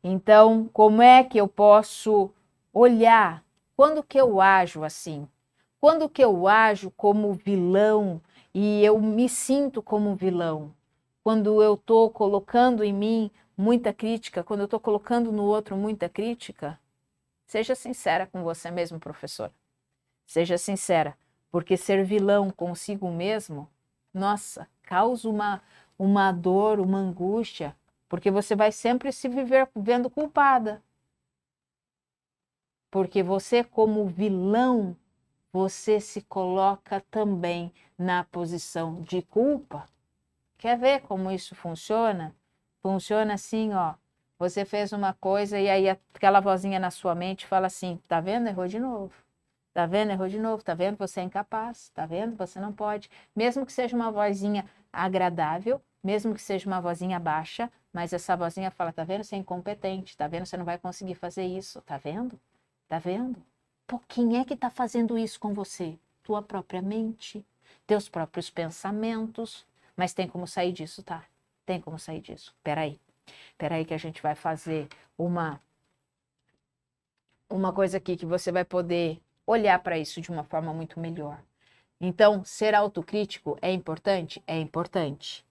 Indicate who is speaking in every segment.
Speaker 1: Então, como é que eu posso olhar? Quando que eu ajo assim? Quando que eu ajo como vilão e eu me sinto como vilão? Quando eu estou colocando em mim muita crítica, quando eu estou colocando no outro muita crítica? Seja sincera com você mesmo, professor. Seja sincera, porque ser vilão consigo mesmo, nossa, causa uma dor, uma angústia, porque você vai sempre se viver vendo culpada. Porque você, como vilão, você se coloca também na posição de culpa. Quer ver como isso funciona? Funciona assim, ó. Você fez uma coisa e aí aquela vozinha na sua mente fala assim: tá vendo? Errou de novo. Tá vendo? Errou de novo. Tá vendo? Você é incapaz. Tá vendo? Você não pode. Mesmo que seja uma vozinha agradável, mesmo que seja uma vozinha baixa, mas essa vozinha fala: tá vendo? Você é incompetente. Tá vendo? Você não vai conseguir fazer isso. Tá vendo? Tá vendo? Pô, quem é que tá fazendo isso com você? Tua própria mente, teus próprios pensamentos. Mas tem como sair disso, tá? Tem como sair disso. Peraí. Peraí que a gente vai fazer uma coisa aqui que você vai poder olhar para isso de uma forma muito melhor. Então, ser autocrítico é importante? É importante.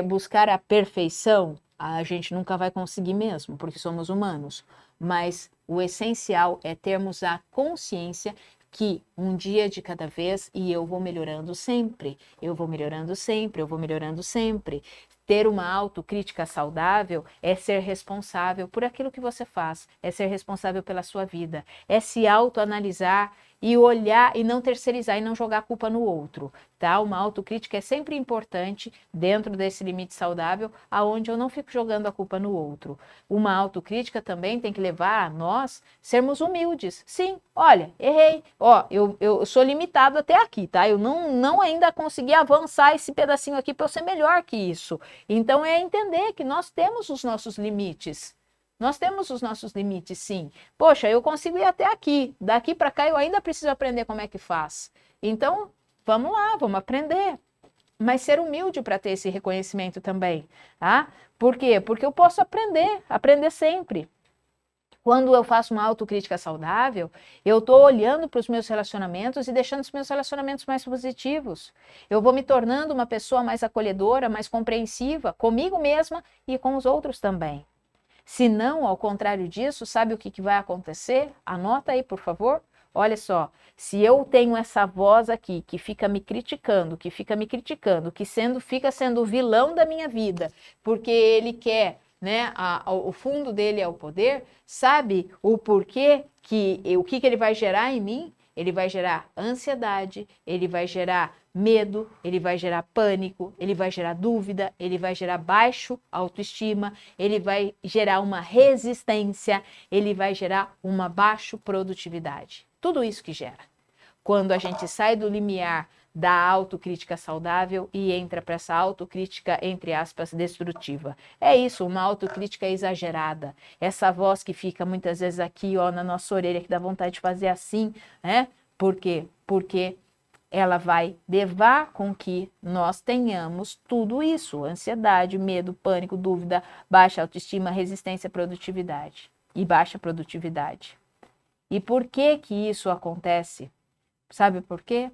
Speaker 1: Buscar a perfeição, a gente nunca vai conseguir mesmo, porque somos humanos. Mas o essencial é termos a consciência que um dia de cada vez e eu vou melhorando sempre, eu vou melhorando sempre, eu vou melhorando sempre. Ter uma autocrítica saudável é ser responsável por aquilo que você faz, é ser responsável pela sua vida, é se autoanalisar e olhar e não terceirizar e não jogar a culpa no outro, tá? Uma autocrítica é sempre importante dentro desse limite saudável, aonde eu não fico jogando a culpa no outro. Uma autocrítica também tem que levar a nós sermos humildes. Sim, olha, errei. Ó, eu sou limitado até aqui, tá? Eu não ainda consegui avançar esse pedacinho aqui para eu ser melhor que isso. Então é entender que nós temos os nossos limites. Nós temos os nossos limites, sim. Poxa, eu consigo ir até aqui. Daqui para cá eu ainda preciso aprender como é que faz. Então, vamos lá, vamos aprender. Mas ser humilde para ter esse reconhecimento também, tá? Por quê? Porque eu posso aprender sempre. Quando eu faço uma autocrítica saudável, eu estou olhando para os meus relacionamentos e deixando os meus relacionamentos mais positivos. Eu vou me tornando uma pessoa mais acolhedora, mais compreensiva comigo mesma e com os outros também. Se não, ao contrário disso, sabe o que vai acontecer? Anota aí, por favor. Olha só, se eu tenho essa voz aqui que fica me criticando, que fica sendo o vilão da minha vida, porque ele quer, né, o fundo dele é o poder, sabe o porquê o que ele vai gerar em mim? Ele vai gerar ansiedade, ele vai gerar medo, ele vai gerar pânico, ele vai gerar dúvida, ele vai gerar baixo autoestima, ele vai gerar uma resistência, ele vai gerar uma baixa produtividade. Tudo isso que gera. Quando a gente sai do limiar da autocrítica saudável e entra para essa autocrítica, entre aspas, destrutiva. É isso, uma autocrítica exagerada. Essa voz que fica muitas vezes aqui, ó, na nossa orelha, que dá vontade de fazer assim, né? Por quê? Porque ela vai levar com que nós tenhamos tudo isso: ansiedade, medo, pânico, dúvida, baixa autoestima, resistência à produtividade e baixa produtividade. E por que que isso acontece? Sabe por quê?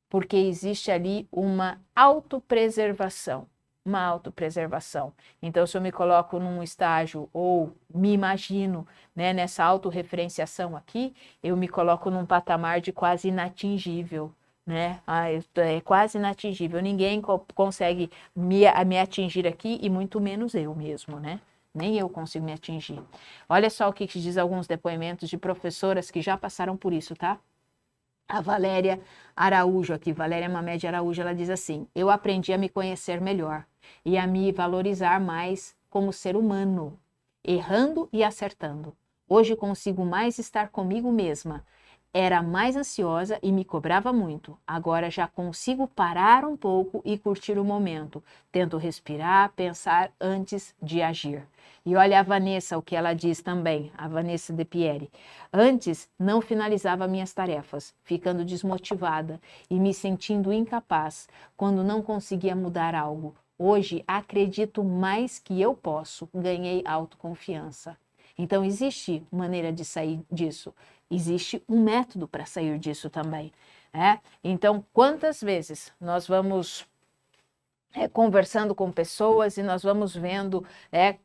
Speaker 1: Porque existe ali uma autopreservação. Uma autopreservação. Então, se eu me coloco num estágio ou me imagino, né, nessa autorreferenciação aqui, eu me coloco num patamar de quase inatingível, né? É quase inatingível. Ninguém consegue me atingir aqui e muito menos eu mesmo, né? Nem eu consigo me atingir. Olha só o que diz alguns depoimentos de professoras que já passaram por isso, tá? A Valéria Araújo aqui, Valéria Mamed Araújo, ela diz assim: eu aprendi a me conhecer melhor e a me valorizar mais como ser humano, errando e acertando. Hoje consigo mais estar comigo mesma. Era mais ansiosa e me cobrava muito. Agora já consigo parar um pouco e curtir o momento. Tento respirar, pensar antes de agir. E olha a Vanessa, o que ela diz também, a Vanessa De Pieri. Antes, não finalizava minhas tarefas, ficando desmotivada e me sentindo incapaz quando não conseguia mudar algo. Hoje, acredito mais que eu posso, ganhei autoconfiança. Então, existe maneira de sair disso. Existe um método para sair disso também. Então, quantas vezes nós vamos conversando com pessoas e nós vamos vendo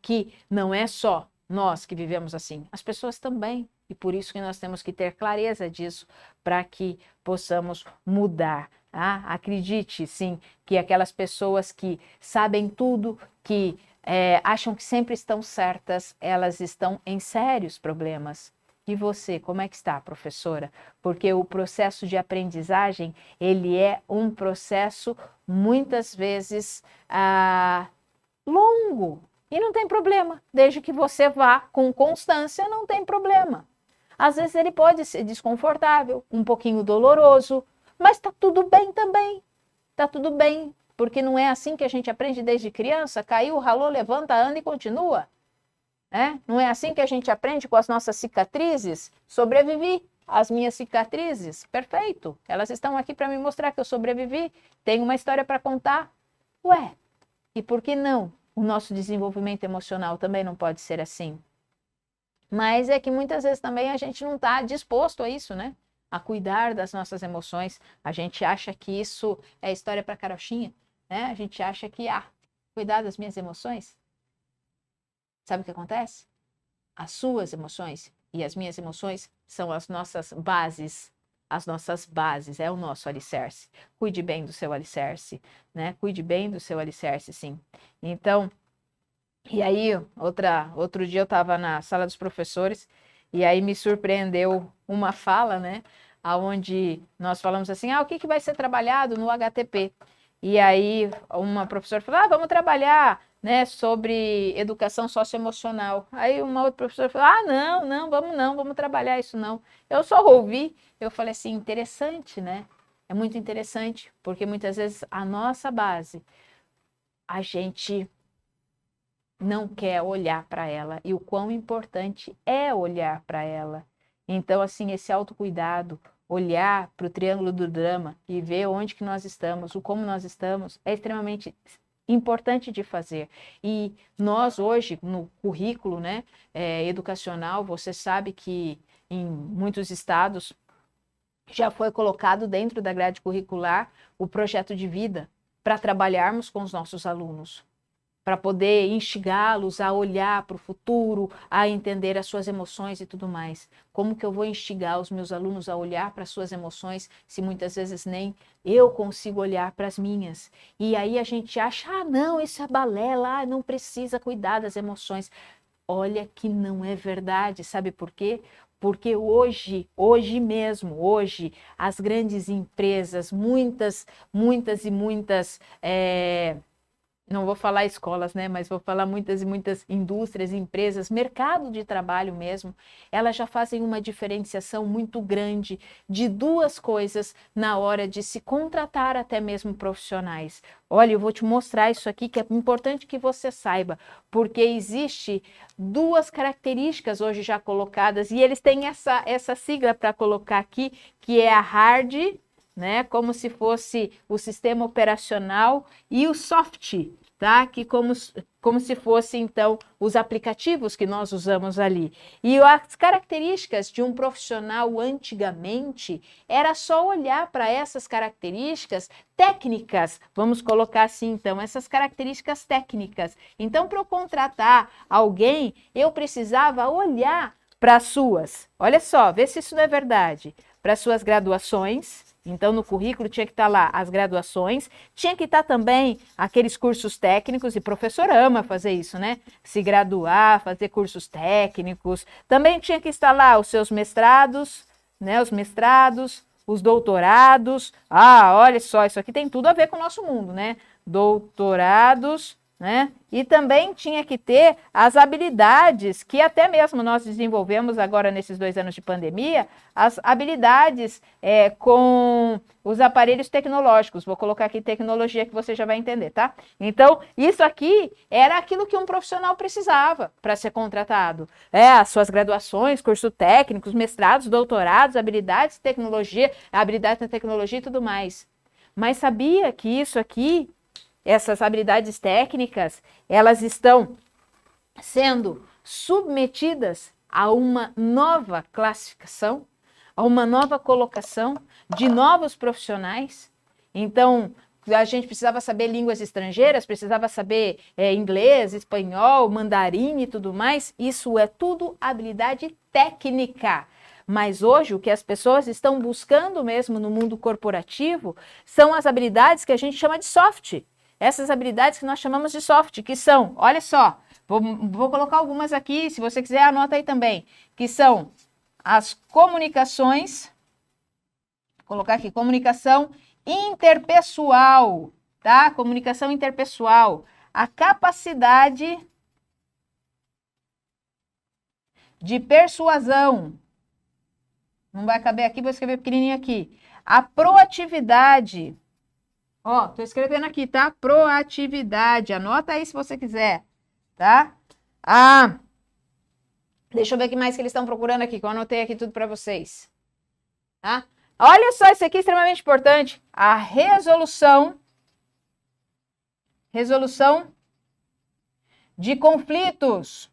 Speaker 1: que não é só nós que vivemos assim, as pessoas também. E por isso que nós temos que ter clareza disso para que possamos mudar. Acredite, sim, que aquelas pessoas que sabem tudo, que acham que sempre estão certas, elas estão em sérios problemas. E você, como é que está, professora? Porque o processo de aprendizagem, ele é um processo, muitas vezes, longo. E não tem problema, desde que você vá com constância, não tem problema. Às vezes ele pode ser desconfortável, um pouquinho doloroso, mas está tudo bem também. Está tudo bem, porque não é assim que a gente aprende desde criança. Caiu, ralou, levanta, anda e continua. Não é assim que a gente aprende com as nossas cicatrizes? Sobrevivi às minhas cicatrizes, perfeito. Elas estão aqui para me mostrar que eu sobrevivi, tenho uma história para contar. Ué, e por que não? O nosso desenvolvimento emocional também não pode ser assim. Mas é que muitas vezes também a gente não está disposto a isso, né? A cuidar das nossas emoções. A gente acha que isso é história para carochinha, né? A gente acha que, cuidar das minhas emoções. Sabe o que acontece? As suas emoções e as minhas emoções são as nossas bases. As nossas bases, é o nosso alicerce. Cuide bem do seu alicerce, né? Cuide bem do seu alicerce, sim. Então, e aí, outro dia eu estava na sala dos professores e aí me surpreendeu uma fala, né? Onde nós falamos assim, o que vai ser trabalhado no HTP? E aí uma professora falou, vamos trabalhar, né, sobre educação socioemocional. Aí uma outra professora falou, não, vamos trabalhar isso não. Eu só ouvi, eu falei assim, interessante, né? É muito interessante, porque muitas vezes a nossa base, a gente não quer olhar para ela e o quão importante é olhar para ela. Então, assim, esse autocuidado, olhar para o triângulo do drama e ver onde que nós estamos, o como nós estamos, é extremamente importante de fazer. E nós hoje, no currículo, né, educacional, você sabe que em muitos estados já foi colocado dentro da grade curricular o projeto de vida para trabalharmos com os nossos alunos, para poder instigá-los a olhar para o futuro, a entender as suas emoções e tudo mais. Como que eu vou instigar os meus alunos a olhar para as suas emoções, se muitas vezes nem eu consigo olhar para as minhas? E aí a gente acha, não, isso é balela, não precisa cuidar das emoções. Olha que não é verdade, sabe por quê? Porque hoje mesmo, as grandes empresas, muitas não vou falar escolas, né, mas vou falar muitas e muitas indústrias, empresas, mercado de trabalho mesmo, elas já fazem uma diferenciação muito grande de duas coisas na hora de se contratar até mesmo profissionais. Olha, eu vou te mostrar isso aqui que é importante que você saiba, porque existe duas características hoje já colocadas e eles têm essa sigla para colocar aqui, que é a hard, né, como se fosse o sistema operacional, e o soft, tá? Que como se fosse, então, os aplicativos que nós usamos ali. E as características de um profissional antigamente era só olhar para essas características técnicas, vamos colocar assim, então, essas características técnicas. Então, para eu contratar alguém, eu precisava olhar para as suas, olha só, vê se isso não é verdade, para as suas graduações. Então, no currículo tinha que estar lá as graduações, tinha que estar também aqueles cursos técnicos, e professor ama fazer isso, né? Se graduar, fazer cursos técnicos. Também tinha que estar lá os seus mestrados, né? Os mestrados, os doutorados. Olha só, isso aqui tem tudo a ver com o nosso mundo, né? Doutorados, né? E também tinha que ter as habilidades que até mesmo nós desenvolvemos agora nesses 2 anos de pandemia, as habilidades com os aparelhos tecnológicos. Vou colocar aqui tecnologia que você já vai entender, tá? Então, isso aqui era aquilo que um profissional precisava para ser contratado. As suas graduações, cursos técnicos, mestrados, doutorados, habilidades de tecnologia, habilidades na tecnologia e tudo mais. Mas sabia que isso aqui essas habilidades técnicas, elas estão sendo submetidas a uma nova classificação, a uma nova colocação de novos profissionais. Então, a gente precisava saber línguas estrangeiras, precisava saber inglês, espanhol, mandarim e tudo mais. Isso é tudo habilidade técnica. Mas hoje o que as pessoas estão buscando mesmo no mundo corporativo são as habilidades que a gente chama de soft. Essas habilidades que nós chamamos de soft, que são, olha só, vou colocar algumas aqui, se você quiser anota aí também, que são as comunicações, vou colocar aqui, comunicação interpessoal, tá? Comunicação interpessoal, a capacidade de persuasão, não vai caber aqui, vou escrever pequenininho aqui, a proatividade, ó, tô escrevendo aqui, tá? Proatividade, anota aí se você quiser, tá? Deixa eu ver o que mais que eles estão procurando aqui, que eu anotei aqui tudo para vocês, tá? Olha só, isso aqui é extremamente importante. A resolução de conflitos.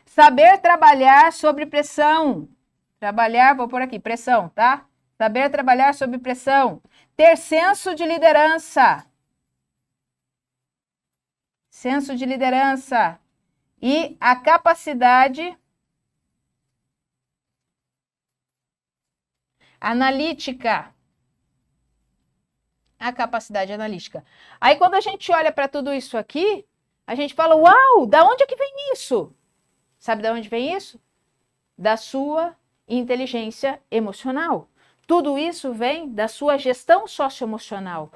Speaker 1: Saber trabalhar sob pressão. Vou pôr aqui, pressão, tá? Saber trabalhar sob pressão. Ter senso de liderança. Senso de liderança. E a capacidade analítica. A capacidade analítica. Aí, quando a gente olha para tudo isso aqui, a gente fala, uau, da onde é que vem isso? Sabe de onde vem isso? Da sua inteligência emocional. Tudo isso vem da sua gestão socioemocional.